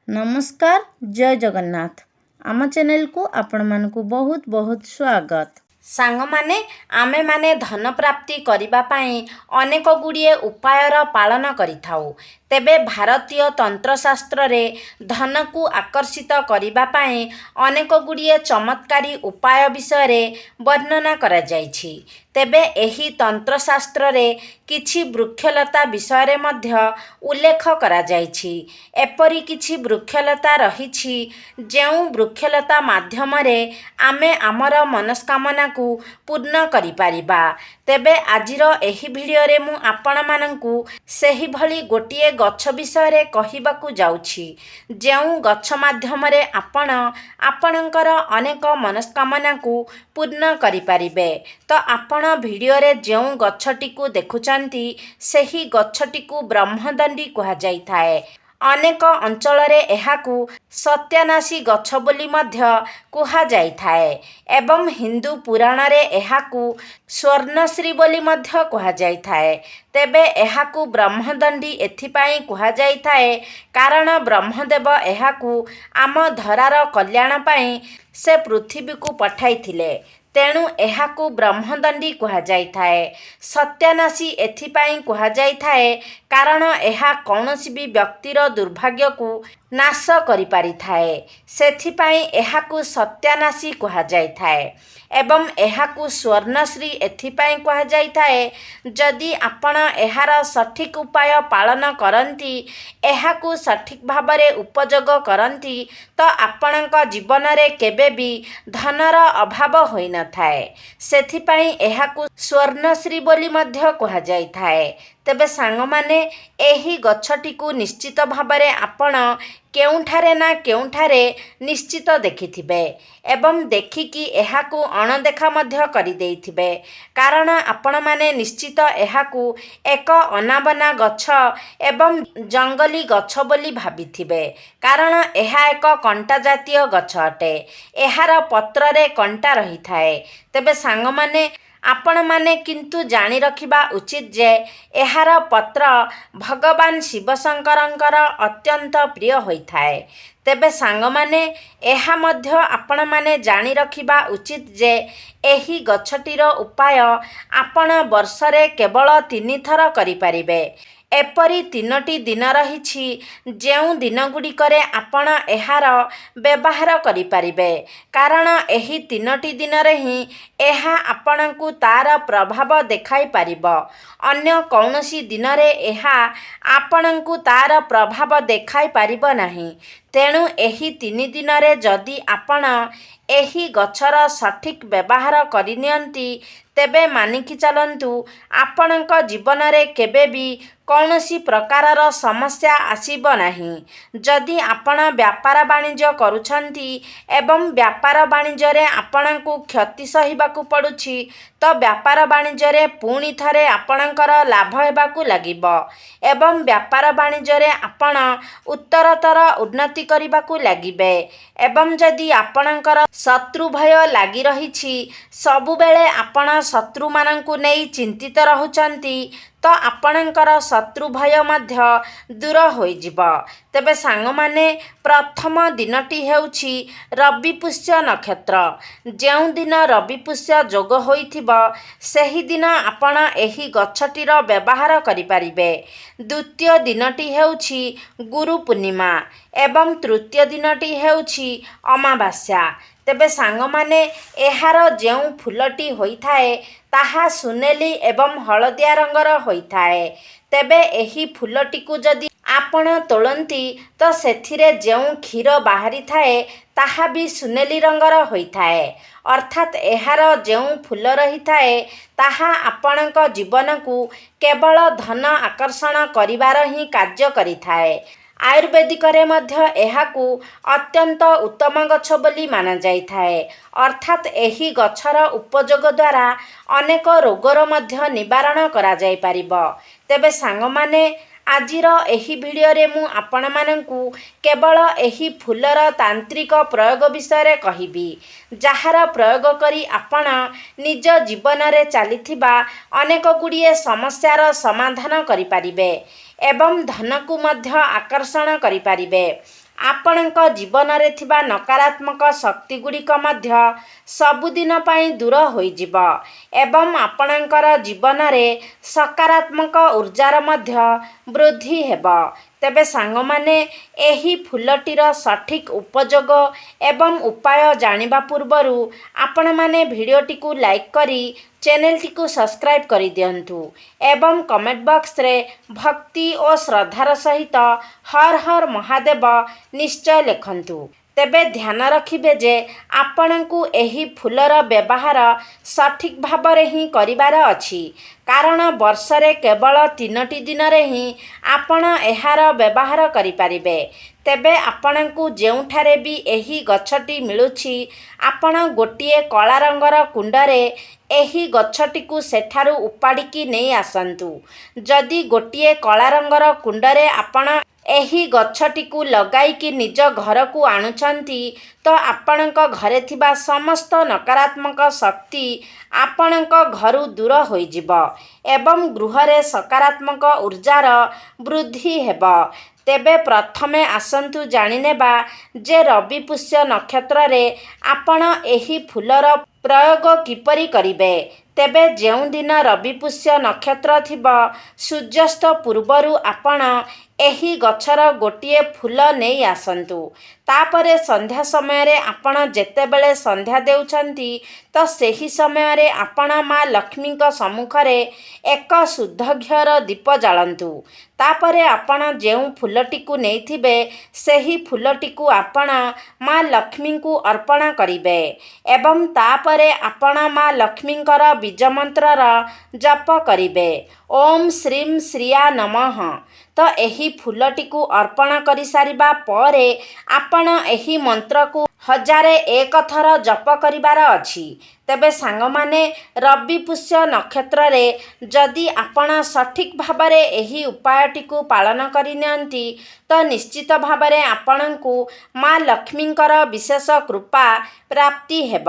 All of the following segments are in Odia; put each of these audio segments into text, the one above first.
नमस्कार जय जगन्नाथ आम चैनल को आपण मानकु बहुत बहुत स्वागत। सांग माने आमे माने धन प्राप्ति करिबा पाई अनेक गुड़िए उपायर पालन करिथाउ। तेबे भारतीय तंत्रशास्त्र रे धन को आकर्षित करिबा पाई अनेक गुड़िए चमत्कारी उपाय विषय रे वर्णना करा जायछि। तेबे एही तंत्रशास्त्र रे किछि वृक्षलता विषय रे मध्य उल्लेख करा जायछि। एपरि किछि वृक्षलता रहिछि जेउ वृक्षलता माध्यम रे आमे आमर मनस्कामना को पूर्ण करि पारिबा। तेबे आजिर एही भिडियो रे मु आपण माननकु सेही भली गोटिए गछ विषय रे कहिबाकू जाउछि जेउ गछ माध्यम रे आपण आपणकर अनेक मनस्कामना को पूर्ण करि पारिबे। तो आपण भिडियो रे जेउ गछटी को देखुचंती सेही गछटी को ब्रह्मदंडी कहा जाई थाए। अनेक अंचल रे एहाकू सत्यानाशी गछ बोली मध्य कुहा जाई थाए एवं हिंदू पुराण रे एहाकू स्वर्णश्री बोली मध्य कुहा जाई थाए। तेबे एहाकू ब्रह्मदंडी एथिपाई कुहा जाई थाए कारण ब्रह्मदेव एहाकू आम धरार कल्याण पाई से पृथ्वी को पठाई थिले। तेणु एहाकू ब्रह्मदंडी कुहा जाई थाए। सत्यानाशी एथिपाई कुहा जाई थाए कारण एहा कौनसी भी व्यक्तिर दुर्भाग्य को नाश करि पारि थाए। सेथिपाई एहाकू सत्यानाशी कुहा जाई थाए एवं एहाकू स्वर्णश्री एथिपाई कुहा जाई थाए जदि आपण एहार सठिक उपाय पालन करंती एहाकू सठिक भाबरे उपयोग करंती तो आपणक जीवन रे केबे भी धनर अभाव होई न थाए। सेथिपाई एहाकू स्वर्णश्री बोली मध्य कुहा जाई थाए। तेबे सांग माने एही गछटी को निश्चित भाबरे आपण केउठारे ना केउठारे निश्चित देखिथिबे एवं देखिकी एहाकू अणदेखा मध्य करि देइथिबे कारण आपण माने निश्चित एहाकू एक अनाबना गछ एवं जंगली गछ बोली भाबिथिबे कारण एहा एक कंटा जातीय गछ अटे। एहार पत्र रे कंटा रही थाए। तेबे सांग माने आपण माने किंतु जानी रखिबा उचित जे एहार पत्र भगवान शिवशंकरंकर अत्यंत प्रिय होई थाए। तेबे सांग माने एहा मध्य आपण माने जानी रखिबा उचित जे एही गछटीर उपाय आपण वर्षरे केवल 3 थर करि पारिबे। एपरी 3टी दिन रहिछि जेउ दिन गुड़िकरे आपण एहार व्यवहार करि पारिबे कारण एही 3टी दिन रे ही एहा आपणकू तार प्रभाव देखाई पारिबो। अन्य कौनसी दिन रे एहा आपणकू तार प्रभाव देखाई पारिबो नाही। तेणु एही 3 दिन रे जदि आपण एही गछर सठिक व्यवहार करिनियंती तेबे मानिकी चलंतु आपणक जीवन रे केबे भी कौनसी प्रकारर समस्या आसीबो नाही। जदि आपण व्यापार वाणिज्य करूछंती एवं व्यापार वाणिज्य रे आपणकू क्षति सहिबाकू पड़ुछि तो व्यापार वाणिज्य रे पुणी थरे आपणकर लाभ हेबाकू लागिबो एवं व्यापार वाणिज्य रे आपण उत्तरतर उन्नति करिबाकू लागिबे एवं जदि आपणकर शत्रु भय लागि रहिछि सबु बेले आपण शत्रु माननकू नै चिंतित रहुचंती तो आपणकर शत्रु भय मध्य दूर होई जिवो। तेबे सांग माने प्रथम दिनटी हेउछि रवि पुष्य नक्षत्र। जेउ दिन रवि पुष्य जोग होइथिबो सेही दिन आपण एही गछटीर व्यवहार करि पारिबे। द्वितीय दिनटी हेउछि गुरु पूर्णिमा एवं तृतीय दिनटी हेउछि अमावास्या। तेबे सांग माने एहार जेउ फूलटी होई थाए ताहा सुनेली एवं हलदिया रंगर होई थाए। तेबे एही फूलटी को जदि आपण तोलंती तो सेथिरे जेउ क्षीर बाहरी थाए ताहा भी सुनेली रंगर होई थाए अर्थात एहार जेउ फूल रही थाए ताहा आपणक जीवन को केवल धन आकर्षण करिवार ही कार्य करि थाए। आयुर्वेदिक रे मध्य एहाकू अत्यंत उत्तम गछ बोली माना जाई थाए अर्थात एही गछर उपयोग द्वारा अनेक रोगर मध्य निवारण करा जाई पारिबो। तेबे सांग माने आजिर एही भिडियो रे मु आपण माननकू केवल एही फूलर तांत्रिक प्रयोग विषय रे कहिबी जहार प्रयोग करी आपण निज जीवन रे चलीथिबा अनेक गुड़िए समस्यार समाधान करि पारिबे एवं धन को मध्य आकर्षण करि पारिबे। ଆପଣଙ୍କ ଜୀବନରେ ଥିବା ନକାରାତ୍ମକ ଶକ୍ତିଗୁଡ଼ିକ ମଧ୍ୟ ସବୁଦିନ ପାଇଁ ଦୂର ହୋଇଯିବ ଏବଂ ଆପଣଙ୍କର ଜୀବନରେ ସକାରାତ୍ମକ ଉର୍ଜାର ମଧ୍ୟ ବୃଦ୍ଧି ହେବ। ତେବେ ସାଙ୍ଗମାନେ, ଏହି ଫୁଲଟିର ସଠିକ୍ ଉପଯୋଗ ଏବଂ ଉପାୟ ଜାଣିବା ପୂର୍ବରୁ ଆପଣମାନେ ଭିଡ଼ିଓଟିକୁ ଲାଇକ୍ କରି ଚ୍ୟାନେଲଟିକୁ ସବସ୍କ୍ରାଇବ୍ କରିଦିଅନ୍ତୁ ଏବଂ କମେଣ୍ଟ ବକ୍ସରେ ଭକ୍ତି ଓ ଶ୍ରଦ୍ଧାର ସହିତ ହର ହର ମହାଦେବ ନିଶ୍ଚୟ ଲେଖନ୍ତୁ। ତେବେ ଧ୍ୟାନ ରଖିବେ ଯେ ଆପଣଙ୍କୁ ଏହି ଫୁଲର ବ୍ୟବହାର ସଠିକ୍ ଭାବରେ ହିଁ କରିବାର ଅଛି, କାରଣ ବର୍ଷରେ କେବଳ 3ଟି ଦିନରେ ହିଁ ଆପଣ ଏହାର ବ୍ୟବହାର କରିପାରିବେ। ତେବେ ଆପଣଙ୍କୁ ଯେଉଁଠାରେ ବି ଏହି ଗଛଟି ମିଳୁଛି, ଆପଣ ଗୋଟିଏ କଳା ରଙ୍ଗର କୁଣ୍ଡରେ ଏହି ଗଛଟିକୁ ସେଠାରୁ ଉପାଡ଼ିକି ନେଇ ଆସନ୍ତୁ। ଯଦି ଗୋଟିଏ କଳା ରଙ୍ଗର କୁଣ୍ଡରେ ଆପଣ ଏହି ଗଛଟିକୁ ଲଗାଇକି ନିଜ ଘରକୁ ଆଣୁଛନ୍ତି, ତ ଆପଣଙ୍କ ଘରେ ଥିବା ସମସ୍ତ ନକାରାତ୍ମକ ଶକ୍ତି ଆପଣଙ୍କ ଘରୁ ଦୂର ହୋଇଯିବ ଏବଂ ଗୃହରେ ସକାରାତ୍ମକ ଉର୍ଜାର ବୃଦ୍ଧି ହେବ। ତେବେ ପ୍ରଥମେ ଆସନ୍ତୁ ଜାଣିନେବା ଯେ ରବି ପୁଷ୍ୟ ନକ୍ଷତ୍ରରେ ଆପଣ ଏହି ଫୁଲର ପ୍ରୟୋଗ କିପରି କରିବେ। ତେବେ ଯେଉଁଦିନ ରବି ପୁଷ୍ୟ ନକ୍ଷତ୍ର ଥିବ, ସୂର୍ଯ୍ୟାସ୍ତ ପୂର୍ବରୁ ଆପଣ ଏହି ଗଛର ଗୋଟିଏ ଫୁଲ ନେଇ ଆସନ୍ତୁ। ତାପରେ ସନ୍ଧ୍ୟା ସମୟରେ ଆପଣ ଯେତେବେଳେ ସନ୍ଧ୍ୟା ଦେଉଛନ୍ତି, ତ ସେହି ସମୟରେ ଆପଣ ମା ଲକ୍ଷ୍ମୀଙ୍କ ସମ୍ମୁଖରେ ଏକ ଶୁଦ୍ଧ ଘିଅର ଦୀପ ଜାଳନ୍ତୁ। ତାପରେ ଆପଣ ଯେଉଁ ଫୁଲଟିକୁ ନେଇଥିବେ, ସେହି ଫୁଲଟିକୁ ଆପଣ ମା ଲକ୍ଷ୍ମୀଙ୍କୁ ଅର୍ପଣ କରିବେ ଏବଂ ତାପରେ ଆପଣ ମା ଲକ୍ଷ୍ମୀଙ୍କର ବୀଜମନ୍ତ୍ରର ଜପ କରିବେ। ଓମ୍ ଶ୍ରୀଂ ଶ୍ରିୟା ନମଃ। ତ ଏହି ଫୁଲଟିକୁ ଅର୍ପଣ କରିସାରିବା ପରେ ଆପଣ ଏହି ମନ୍ତ୍ରକୁ 1001 ଥର ଜପ କରିବାର ଅଛି। ତେବେ ସାଙ୍ଗମାନେ, ରବି ପୁଷ୍ୟ ନକ୍ଷତ୍ରରେ ଯଦି ଆପଣ ସଠିକ୍ ଭାବରେ ଏହି ଉପାୟଟିକୁ ପାଳନ କରିନିଅନ୍ତି, ତ ନିଶ୍ଚିତ ଭାବରେ ଆପଣଙ୍କୁ ମା ଲକ୍ଷ୍ମୀଙ୍କର ବିଶେଷ କୃପା ପ୍ରାପ୍ତି ହେବ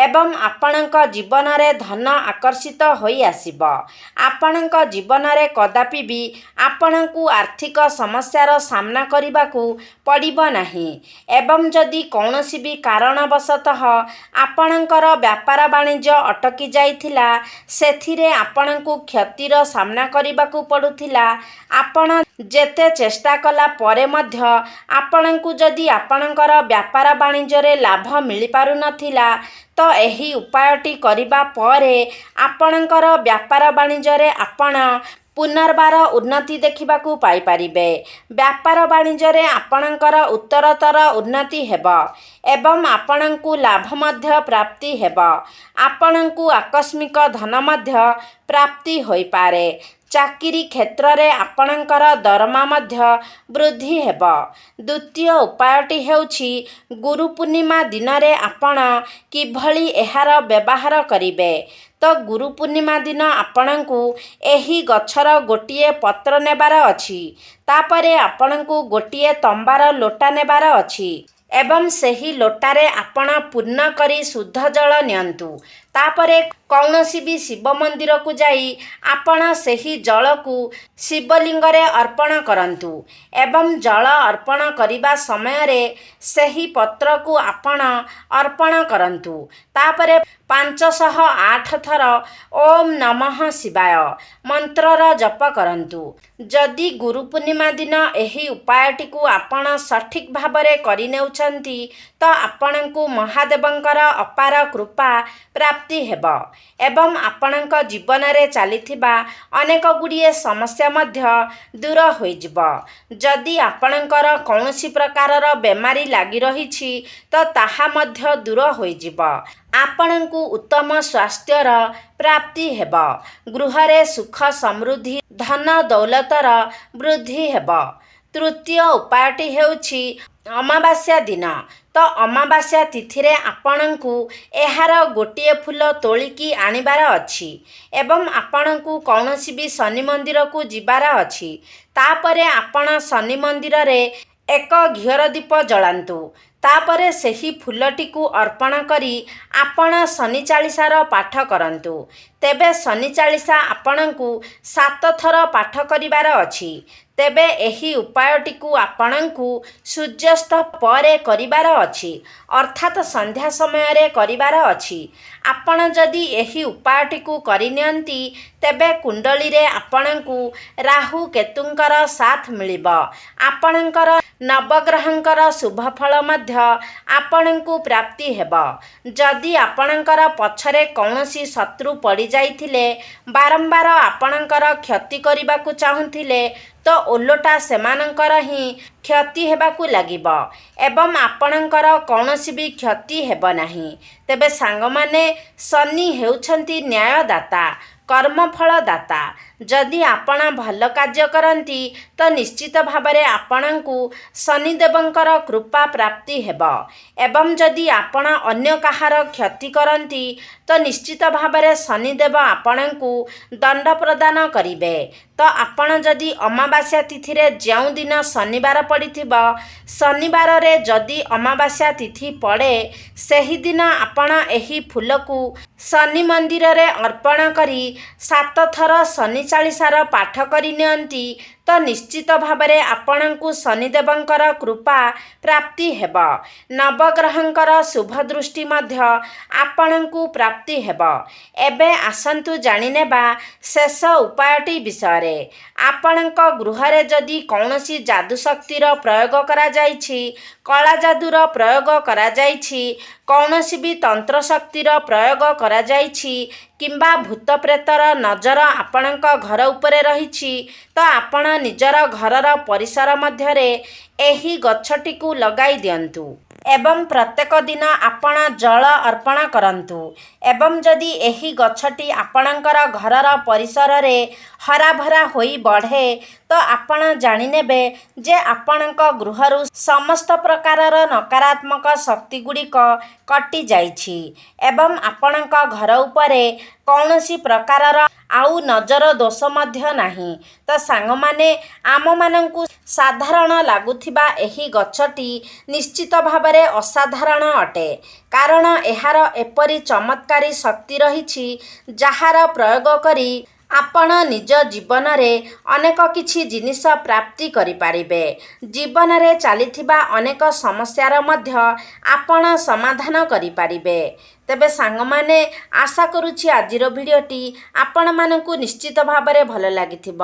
ଏବଂ ଆପଣଙ୍କ ଜୀବନରେ ଧନ ଆକର୍ଷିତ ହୋଇ ଆସିବ। ଆପଣଙ୍କ ଜୀବନରେ କଦାପି ବି ଆପଣଙ୍କୁ ଆର୍ଥିକ ସମସ୍ୟାର ସାମ୍ନା କରିବାକୁ ପଡ଼ିବ ନାହିଁ ଏବଂ ଯଦି କୌଣସି ବି କାରଣବଶତଃ ଆପଣଙ୍କର ବ୍ୟାପାର ବାଣିଜ୍ୟ ଅଟକି ଯାଇଥିଲା, ସେଥିରେ ଆପଣଙ୍କୁ କ୍ଷତିର ସାମ୍ନା କରିବାକୁ ପଡ଼ୁଥିଲା, ଆପଣ ଯେତେ ଚେଷ୍ଟା କଲା ପରେ ମଧ୍ୟ ଆପଣଙ୍କୁ ଯଦି ଆପଣଙ୍କର ବ୍ୟାପାର ବାଣିଜ୍ୟରେ ଲାଭ ମିଳିପାରୁନଥିଲା, ତ ଏହି ଉପାୟଟି କରିବା ପରେ ଆପଣଙ୍କର ବ୍ୟାପାର ବାଣିଜ୍ୟରେ ଆପଣ ପୁନର୍ବାର ଉନ୍ନତି ଦେଖିବାକୁ ପାଇପାରିବେ। ବ୍ୟାପାର ବାଣିଜ୍ୟରେ ଆପଣଙ୍କର ଉତ୍ତରୋତ୍ତର ଉନ୍ନତି ହେବ ଏବଂ ଆପଣଙ୍କୁ ଲାଭ ମଧ୍ୟ ପ୍ରାପ୍ତି ହେବ। ଆପଣଙ୍କୁ ଆକସ୍ମିକ ଧନ ମଧ୍ୟ ପ୍ରାପ୍ତି ହୋଇପାରେ। ଚାକିରି କ୍ଷେତ୍ରରେ ଆପଣଙ୍କର ଦରମା ମଧ୍ୟ ବୃଦ୍ଧି ହେବ। ଦ୍ୱିତୀୟ ଉପାୟଟି ହେଉଛି ଗୁରୁ ପୂର୍ଣ୍ଣିମା ଦିନରେ ଆପଣ କିଭଳି ଏହାର ବ୍ୟବହାର କରିବେ। ତ ଗୁରୁ ପୂର୍ଣ୍ଣିମା ଦିନ ଆପଣଙ୍କୁ ଏହି ଗଛର ଗୋଟିଏ ପତ୍ର ନେବାର ଅଛି। ତାପରେ ଆପଣଙ୍କୁ ଗୋଟିଏ ତମ୍ବାର ଲୋଟା ନେବାର ଅଛି ଏବଂ ସେହି ଲୋଟାରେ ଆପଣ ପୂର୍ଣ୍ଣ କରି ଶୁଦ୍ଧ ଜଳ ନିଅନ୍ତୁ। ତାପରେ କୌଣସି ବି ଶିବ ମନ୍ଦିରକୁ ଯାଇ ଆପଣ ସେହି ଜଳକୁ ଶିବଲିଙ୍ଗରେ ଅର୍ପଣ କରନ୍ତୁ ଏବଂ ଜଳ ଅର୍ପଣ କରିବା ସମୟରେ ସେହି ପତ୍ରକୁ ଆପଣ ଅର୍ପଣ କରନ୍ତୁ। ତାପରେ 508 ଥର ଓମ୍ ନମଃ ଶିବାୟ ମନ୍ତ୍ରର ଜପ କରନ୍ତୁ। ଯଦି ଗୁରୁ ପୂର୍ଣ୍ଣିମା ଦିନ ଏହି ଉପାୟଟିକୁ ଆପଣ ସଠିକ୍ ଭାବରେ କରିନେଉଛନ୍ତି, ତ ଆପଣଙ୍କୁ ମହାଦେବଙ୍କର ଅପାର କୃପା ପ୍ରାପ୍ତି ହେବ ଏବଂ ଆପଣଙ୍କ ଜୀବନରେ ଚାଲିଥିବା ଅନେକ ଗୁଡ଼ିଏ ସମସ୍ୟା ମଧ୍ୟ ଦୂର ହୋଇଯିବ। ଯଦି ଆପଣଙ୍କର କୌଣସି ପ୍ରକାରର ବେମାରୀ ଲାଗି ରହିଛି, ତ ତାହା ମଧ୍ୟ ଦୂର ହୋଇଯିବ। ଆପଣଙ୍କୁ ଉତ୍ତମ ସ୍ୱାସ୍ଥ୍ୟର ପ୍ରାପ୍ତି ହେବ। ଗୃହରେ ସୁଖ ସମୃଦ୍ଧି ଧନ ଦୌଲତର ବୃଦ୍ଧି ହେବ। ତୃତୀୟ ଉପାୟଟି ହେଉଛି ଅମାବାସ୍ୟା ଦିନ। ତ ଅମାବାସ୍ୟା ତିଥିରେ ଆପଣଙ୍କୁ ଏହାର ଗୋଟିଏ ଫୁଲ ତୋଳିକି ଆଣିବାର ଅଛି ଏବଂ ଆପଣଙ୍କୁ କୌଣସି ବି ଶନି ମନ୍ଦିରକୁ ଯିବାର ଅଛି। ତାପରେ ଆପଣ ଶନି ମନ୍ଦିରରେ ଏକ ଘିଅର ଦୀପ ଜଳାନ୍ତୁ। ତାପରେ ସେହି ଫୁଲଟିକୁ ଅର୍ପଣ କରି ଆପଣ ଶନି ଚାଳିଶାର ପାଠ କରନ୍ତୁ। ତେବେ ଶନି ଚାଳିଶା ଆପଣଙ୍କୁ 7 ଥର ପାଠ କରିବାର ଅଛି। ତେବେ ଏହି ଉପାୟଟିକୁ ଆପଣଙ୍କୁ ସୂର୍ଯ୍ୟାସ୍ତ ପରେ କରିବାର ଅଛି, ଅର୍ଥାତ୍ ସନ୍ଧ୍ୟା ସମୟରେ କରିବାର ଅଛି। ଆପଣ ଯଦି ଏହି ଉପାୟଟିକୁ କରିନିଅନ୍ତି ତେବେ କୁଣ୍ଡଳୀରେ ଆପଣଙ୍କୁ ରାହୁ କେତୁଙ୍କର ସାଥ ମିଳିବ। ଆପଣଙ୍କର ନବଗ୍ରହଙ୍କର ଶୁଭଫଳ ମଧ୍ୟ ଆପଣଙ୍କୁ ପ୍ରାପ୍ତି ହେବ। ଯଦି ଆପଣଙ୍କର ପଛରେ କୌଣସି ଶତ୍ରୁ ପଡ଼ିଯାଇଥିଲେ, ବାରମ୍ବାର ଆପଣଙ୍କର କ୍ଷତି କରିବାକୁ ଚାହୁଁଥିଲେ, ତ ଓଲଟା ସେମାନଙ୍କର ହିଁ କ୍ଷତି ହେବାକୁ ଲାଗିବ ଏବଂ ଆପଣଙ୍କର କୌଣସି ବି କ୍ଷତି ହେବ ନାହିଁ। ତେବେ ସାଙ୍ଗମାନେ, ଶନି ହେଉଛନ୍ତି ନ୍ୟାୟଦାତା, କର୍ମଫଳଦାତା। ଯଦି ଆପଣ ଭଲ କାର୍ଯ୍ୟ କରନ୍ତି ତ ନିଶ୍ଚିତ ଭାବରେ ଆପଣଙ୍କୁ ଶନିଦେବଙ୍କର କୃପା ପ୍ରାପ୍ତି ହେବ ଏବଂ ଯଦି ଆପଣ ଅନ୍ୟ କାହାର କ୍ଷତି କରନ୍ତି ତ ନିଶ୍ଚିତ ଭାବରେ ଶନିଦେବ ଆପଣଙ୍କୁ ଦଣ୍ଡ ପ୍ରଦାନ କରିବେ। ତ ଆପଣ ଯଦି ଅମାବାସ୍ୟା ତିଥିରେ ଯେଉଁଦିନ ଶନିବାର ପଡ଼ିଥିବ, ଶନିବାରରେ ଯଦି ଅମାବାସ୍ୟା ତିଥି ପଡ଼େ, ସେହିଦିନ ଆପଣ ଏହି ଫୁଲକୁ ଶନି ମନ୍ଦିରରେ ଅର୍ପଣ କରି 7 ଥର ଶନି ଚାଳିଶାର ପାଠ କରି ନିଅନ୍ତି ତ ନିଶ୍ଚିତ ଭାବରେ ଆପଣଙ୍କୁ ଶନିଦେବଙ୍କର କୃପା ପ୍ରାପ୍ତି ହେବ। ନବଗ୍ରହଙ୍କର ଶୁଭ ଦୃଷ୍ଟି ମଧ୍ୟ ଆପଣଙ୍କୁ ପ୍ରାପ୍ତି ହେବ। ଏବେ ଆସନ୍ତୁ ଜାଣିନେବା ଶେଷ ଉପାୟଟି ବିଷୟରେ। ଆପଣଙ୍କ ଗୃହରେ ଯଦି କୌଣସି ଯାଦୁ ଶକ୍ତିର ପ୍ରୟୋଗ କରାଯାଇଛି, କଳା ଯାଦୁର ପ୍ରୟୋଗ କରାଯାଇଛି, କୌଣସି ବି ତନ୍ତ୍ର ଶକ୍ତିର ପ୍ରୟୋଗ କରାଯାଇଛି କିମ୍ବା ଭୂତ ପ୍ରେତର ନଜର ଆପଣଙ୍କ ଘର ଉପରେ ରହିଛି, ତ ଆପଣ ନିଜର ଘରର ପରିସର ମଧ୍ୟରେ ଏହି ଗଛଟିକୁ ଲଗାଇ ଦିଅନ୍ତୁ ଏବଂ ପ୍ରତ୍ୟେକ ଦିନ ଆପଣ ଜଳ ଅର୍ପଣ କରନ୍ତୁ। ଏବଂ ଯଦି ଏହି ଗଛଟି ଆପଣଙ୍କର ଘରର ପରିସରରେ ହରାଭରା ହୋଇ ବଢ଼େ, ତ ଆପଣ ଜାଣିନେବେ ଯେ ଆପଣଙ୍କ ଗୃହରୁ ସମସ୍ତ ପ୍ରକାରର ନକାରାତ୍ମକ ଶକ୍ତିଗୁଡ଼ିକ କଟିଯାଇଛି ଏବଂ ଆପଣଙ୍କ ଘର ଉପରେ କୌଣସି ପ୍ରକାରର ଆଉ ନଜର ଦୋଷ ମଧ୍ୟ ନାହିଁ। ତ ସାଙ୍ଗମାନେ, ଆମମାନଙ୍କୁ ସାଧାରଣ ଲାଗୁଥିବା ଏହି ଗଛଟି ନିଶ୍ଚିତ ଭାବରେ ଅସାଧାରଣ ଅଟେ, କାରଣ ଏହାର ଏପରି ଚମତ୍କାରୀ ଶକ୍ତି ରହିଛି ଯାହାର ପ୍ରୟୋଗ କରି ଆପଣ ନିଜ ଜୀବନରେ ଅନେକ କିଛି ଜିନିଷ ପ୍ରାପ୍ତି କରିପାରିବେ। ଜୀବନରେ ଚାଲିଥିବା ଅନେକ ସମସ୍ୟାର ମଧ୍ୟ ଆପଣ ସମାଧାନ କରିପାରିବେ। ତେବେ ସାଙ୍ଗମାନେ, ଆଶା କରୁଛି ଆଜିର ଭିଡ଼ିଓଟି ଆପଣମାନଙ୍କୁ ନିଶ୍ଚିତ ଭାବରେ ଭଲ ଲାଗିଥିବ।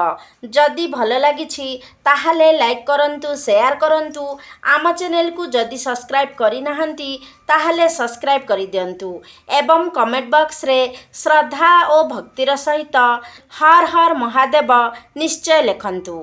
ଯଦି ଭଲ ଲାଗିଛି ତାହେଲେ ଲାଇକ୍ କରନ୍ତୁ, ସେୟାର କରନ୍ତୁ। ଆମ ଚ୍ୟାନେଲକୁ ଯଦି ସବସ୍କ୍ରାଇବ୍ କରିନାହାନ୍ତି ତାହେଲେ ସବସ୍କ୍ରାଇବ୍ କରିଦିଅନ୍ତୁ ଏବଂ କମେଣ୍ଟ ବକ୍ସରେ ଶ୍ରଦ୍ଧା ଓ ଭକ୍ତିର ସହିତ ହର ହର ମହାଦେବ ନିଶ୍ଚୟ ଲେଖନ୍ତୁ।